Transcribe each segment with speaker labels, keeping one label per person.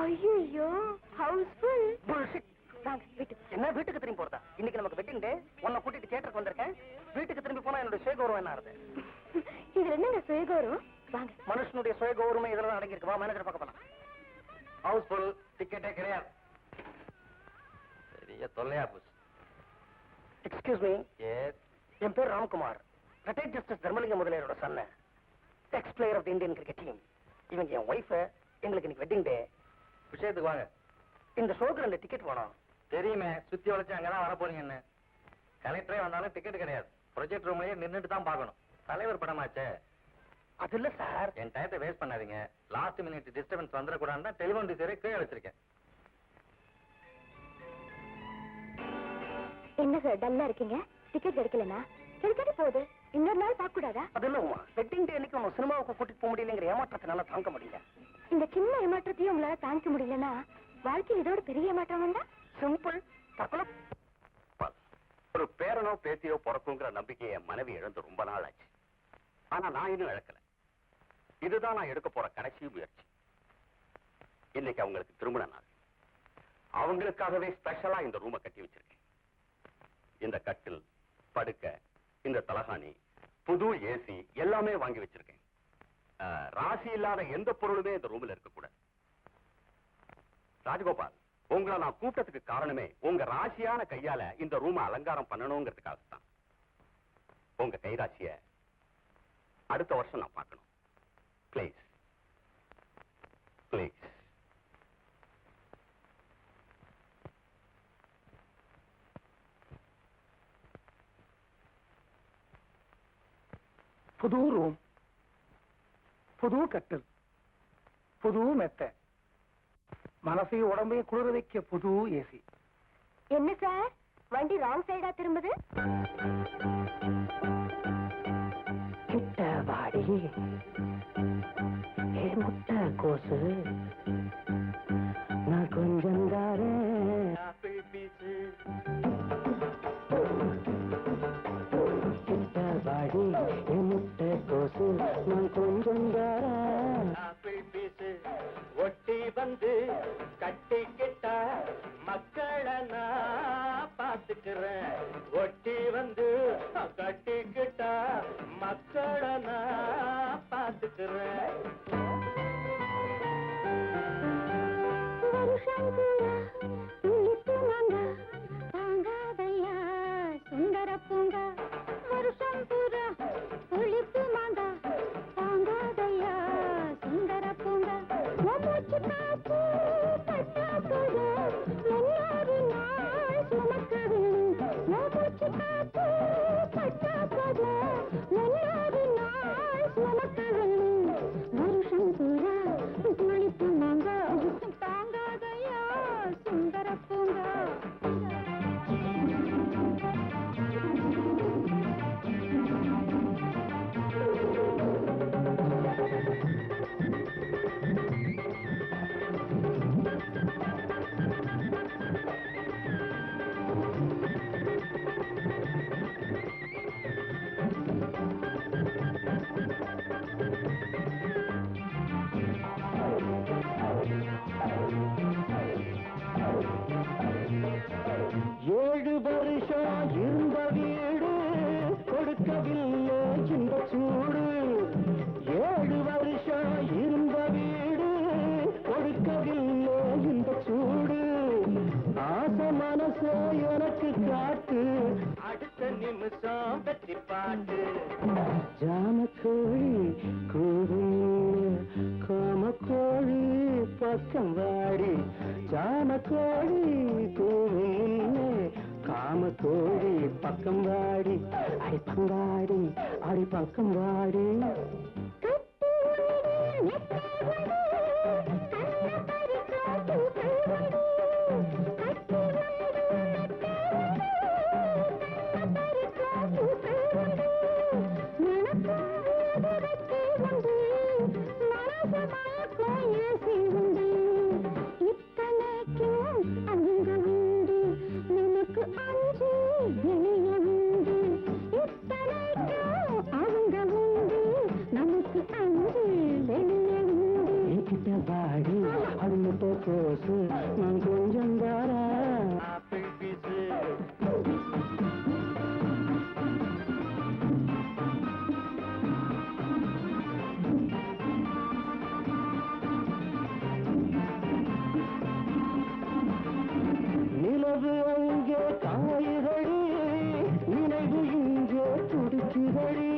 Speaker 1: ஐயோ ஹவுஸ்ஃபுல்.
Speaker 2: என்ன வீட்டுக்கு திரும்பி போறதா? இன்னைக்கு நமக்கு வெட்டிங் டே. உன்னை கூட்டிட்டு தியேட்டருக்கு வந்திருக்கேன். வீட்டுக்கு திரும்பி போனா என்னோட சுயகௌரவம் என்ன ஆகுது?
Speaker 1: இதுல என்னங்க சுயகௌரவம்? வாங்க.
Speaker 2: மனுஷனுடைய சுயகௌரவம் இதெல்லாம் அடங்கியிருக்கு. வா மேனேஜர் பார்க்க போலாம்.
Speaker 3: ஹவுஸ்ஃபுல், டிக்கெட்டே கிடையாது. பெரிய தொல்லையா போச்சு.
Speaker 2: Excuse me. என் பேர் ராம்குமார். ரிட்டையர்ட் ஜஸ்டிஸ் தர்மலிங்க முதலியாரோட சன்ன. Ex player of the Indian cricket team. இவங்க என் ஒய்ஃப். எங்களுக்கு இன்னைக்கு வெட்டிங் டே.
Speaker 3: விஷயத்துக்கு வாங்க.
Speaker 2: இந்த ஷோக்கு 2 டிக்கெட் வேணும்.
Speaker 3: தெரியுமே, சுத்தி வளைச்சு அங்கதான் வர போறீங்கன்னு. கலெக்டரே வந்தாலும் டிக்கெட் கிடையாது. ப்ரொஜெக்ட் ரூம்லயே நின்றுட்டு தான் பார்க்கணும். தலைவர் படமாச்சே.
Speaker 2: அது இல்ல சார்.
Speaker 3: என் டயத்தை வேஸ்ட் பண்ணாதீங்க. லாஸ்ட் மினிட் டிஸ்டர்பன்ஸ் வந்துடக்கூடாதுன்னு டெலிஃபோன் டிசைரை கீழே வச்சிருக்கேன்.
Speaker 1: என்ன சார் டல்லா இருக்கீங்க? டிக்கெட் கிடைக்கலனா கிடைக்காது போகுது. இன்னொரு நாள் பார்க்க கூடாதா?
Speaker 2: அது இல்ல உமா, வெட்டிங் டே அன்னைக்கு உங்க சினிமாவுக்கு கூட்டிட்டு போக முடியலங்கிற ஏமாற்றத்தினால தாங்க முடியல.
Speaker 1: இந்த சின்ன ஏமாற்றத்தையும் உங்களால தாங்கிக்க முடியலன்னா வாழ்க்கையில் இதோட பெரிய ஏமாற்றம் வந்தா?
Speaker 2: சிம்பிள். தற்கொலை.
Speaker 3: ஒரு பேரனோ பேத்தியோ பிறக்குங்கிற நம்பிக்கையை என் மனைவி இழந்து ரொம்ப நாள் ஆச்சு. ஆனா நான் இன்னும் இழக்கல. இதுதான் நான் எடுக்க போற கடைசி முயற்சி. இன்னைக்கு அவங்களுக்கு திருமண நாள். அவங்களுக்காகவே ஸ்பெஷலா இந்த ரூமை கட்டி வச்சிருக்கேன். இந்த கட்டில், படுக்க, இந்த தலகாணி, புது ஏசி எல்லாமே வாங்கி வச்சிருக்கேன். ராசி இல்லாத எந்த பொருளுமே இந்த ரூம்ல இருக்கக்கூடாது. ராஜகோபால், உங்களை நான் கூட்டத்துக்கு காரணமே உங்க ராசியான கையால இந்த ரூமை அலங்காரம் பண்ணணுங்கிறதுக்காக தான். உங்க கைராசிய அடுத்த வருஷம் நான் பார்க்கணும். Please please.
Speaker 2: புது ரூம், புது கட்டில், புது மெத்தை, மனசையும் உடம்பையும் குளிர வைக்க புது ஏசி.
Speaker 1: என்ன சார் வண்டி ராங் சைடா திரும்புது?
Speaker 2: கிட்ட வாடி ஏ முட்டை கோசு, நான் கொஞ்சம் தாரேன் ஆப்பிள் பீஸு. கிட்ட வாடி ஏ முட்டை கோசு, நான் கொஞ்சம் தாரேன் ஆப்பிள் பீஸு. ஒட்டி வந்து கட்டிக்கிட்டா மக்களை நான் பார்த்துக்கிறேன். ஒட்டி வந்து கட்டிக்கிட்டா மக்களை நான் பார்த்துக்கிறேன்.
Speaker 1: சுந்தர பூங்கா வருஷம் பூரா ஒளிப்பு மாங்கா தாங்காதையா சுந்தர பூங்கா. மூச்சு காத்து பட்டா போது முன்னொரு நாள் சுமக்கவில்லை. மூச்சு காத்து பட்டா போது முன்னொரு நாள் சுமக்கவில்லை. வருஷம் பூரா ஒளிப்பு மாங்கா தாங்காதையா சுந்தர பூங்கா.
Speaker 2: ஏழு வருஷம் இருந்த வீடு கொடுக்கவில்லை இந்த சூடு. 7 வருஷம் இருந்த வீடு கொடுக்கவில்லை இந்த சூடு. ஆசை மனச எனக்கு காட்டு, அடுத்த நிமிஷம் வெற்றி பாட்டு. ஜாமக்கோழி கூவில் காமக்கோழி பக்கம் வாடி. ஜாமக்கோழி கூவில் காமக்கோழி பக்கம் வாடி. அடி பங்காடி அடி பக்கம் வாடி. வாடி கோசு நான் கொஞ்சம் தாரா ஆப்பிள் பீஸு நிலவு அங்கே காய்கறி நினைவு இங்கே துடிக்குதடி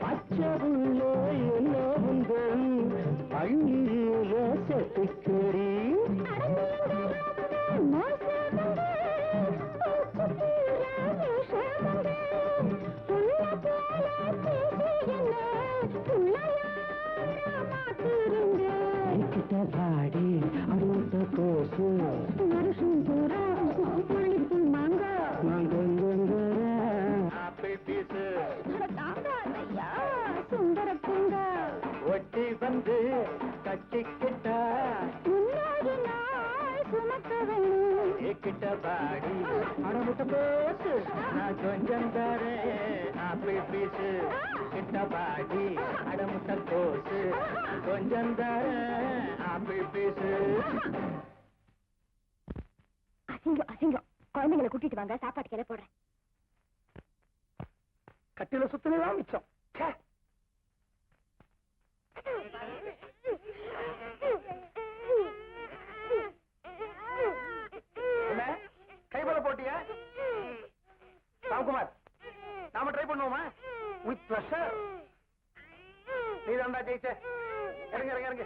Speaker 2: பச்சை உள்ளே என்ன உங்கள் பள்ளியில செத்துக்கறி பாடி அடுத்த கோசு வருஷம் பூரா மாங்கா மாங்கோங்கர ஆப்பிள் பீஸு சுந்தர பூங்கா ஒட்டி வந்து கட்டிக்கிட்டா முன்னாடி நாள் சுமக்க வேணும் கிட்ட பாடி அடமுட்ட கோசு நான் கொஞ்சம் தரேன் ஆப்பிள் பீஸு கிட்ட பாடி அடமுட்ட கோசு கொஞ்சம் தரேன் ஆப்பிள் பீஸு
Speaker 1: அசிங்கம் அசிங்கம் குழந்தைங்களை கூட்டிட்டு வாங்க சாப்பாட்டு கிளை போடுறேன்
Speaker 2: கட்டில சுத்தினதான் மிச்சம் கைபல போட்டியா ராம்குமார் நாம ட்ரை பண்ணுவோமா வித் ப்ளஷர் நீ தான்டா ஜெயிச்ச இறங்க இறங்க இறங்க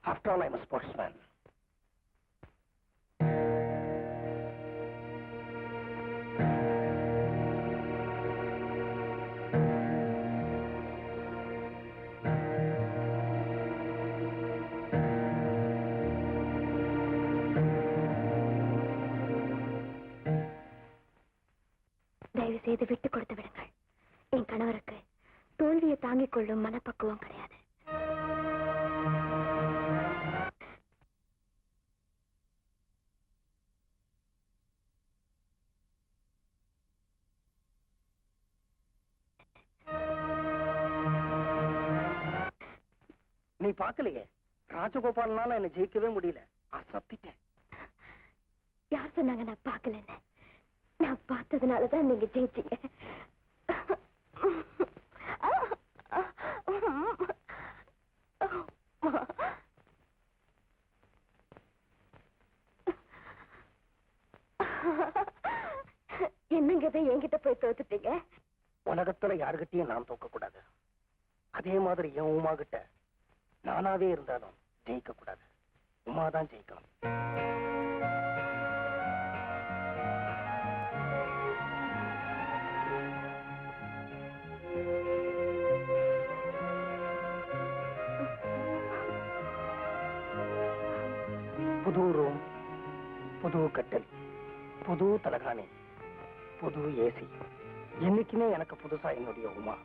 Speaker 2: After all, I'm a sportsman.
Speaker 1: தயவு செய்து விட்டு கொடுத்து விடுங்கள். என் கணவருக்கு தோல்வியை தாங்கிக் கொள்ளும் மனப்பக்குவம் கிடையாது.
Speaker 2: நீ பாக்கலையே, ராஜகோபாலனால என்ன ஜெயிக்கவே முடியல. அசத்திட்டேன்.
Speaker 1: யார் சொன்னாங்க நான் பாக்கலன்னு? நான் பார்த்ததுனாலதான் நீங்க ஜெயிச்சீங்க. என்னங்க என்கிட்ட போய் தோத்துட்டீங்க?
Speaker 2: உலகத்துல யாருகிட்டயும் நான் தோக்க கூடாது. அதே மாதிரி என் உமா கிட்ட நானாவே இருந்தாலும் ஜெயிக்க கூடாது. உமா தான் ஜெயிக்கணும். புது ரூம், புது கட்டல், புது தலகாணி, புது ஏசி. என்னைக்குமே எனக்கு புதுசா என்னுடைய உமா.